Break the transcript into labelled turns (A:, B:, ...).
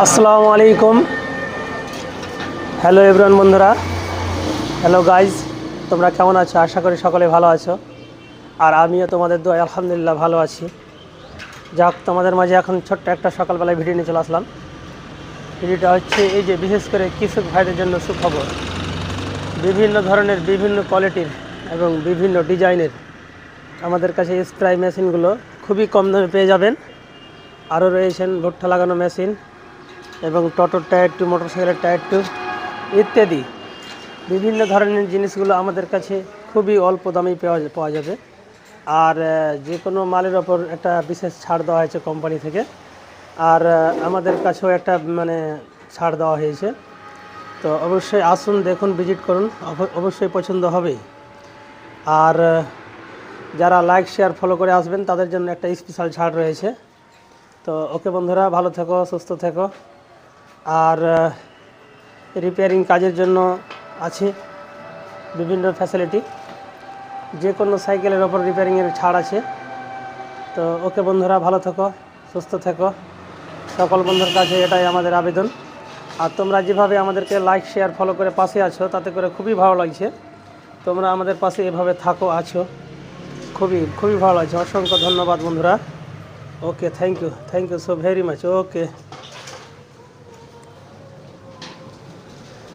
A: আসসালামু আলাইকুম। Hello everyone বন্ধুরা, হ্যালো গাইজ, তোমরা কেমন আছো? আশা করি সকলে ভালো আছো। আর আমিও তোমাদের দোয়ায় আলহামদুলিল্লাহ ভালো আছি। যাক, তোমাদের মাঝে এখন ছোট্ট একটা সকালবেলায় ভিডিও নিয়ে চলে আসলাম। ভিডিওটা হচ্ছে এই যে বিশেষ করে কৃষক ভাইদের জন্য সুখবর। বিভিন্ন ধরনের, বিভিন্ন কোয়ালিটির এবং বিভিন্ন ডিজাইনের আমাদের কাছে স্প্রে মেশিনগুলো খুবই কম দামে পেয়ে যাবেন। আরও রয়েছেন ভুট্টা লাগানো মেশিন এবং টোটোর টায়ার টু, মোটরসাইকেলের টায়ার টু ইত্যাদি বিভিন্ন ধরনের জিনিসগুলো আমাদের কাছে খুবই অল্প দামেই পাওয়া যাবে। আর যে কোনো মালের ওপর একটা বিশেষ ছাড় দেওয়া হয়েছে কোম্পানি থেকে। আর আমাদের কাছেও একটা ছাড় দেওয়া হয়েছে। তো অবশ্যই আসুন, দেখুন, ভিজিট করুন, অবশ্যই পছন্দ হবে। আর যারা লাইক শেয়ার ফলো করে আসবেন তাদের জন্য একটা স্পেশাল ছাড় রয়েছে। তো ওকে বন্ধুরা, ভালো থেকো, সুস্থ থেকো। আর রিপেয়ারিং কাজের জন্য আছে বিভিন্ন ফ্যাসিলিটি, যে কোনো সাইকেলের ওপর রিপেয়ারিংয়ের ছাড় আছে। তো ওকে বন্ধুরা, ভালো থেকো, সুস্থ থেকো। সকল বন্ধুর কাছে এটাই আমাদের আবেদন। আর তোমরা যেভাবে আমাদেরকে লাইক শেয়ার ফলো করে পাশে আছো, তাতে করে খুবই ভালো লাগছে। তোমরা আমাদের পাশে এভাবে আছো, খুবই খুবই ভালো লাগছে। অসংখ্য ধন্যবাদ বন্ধুরা। Okay, thank you so very much. Okay.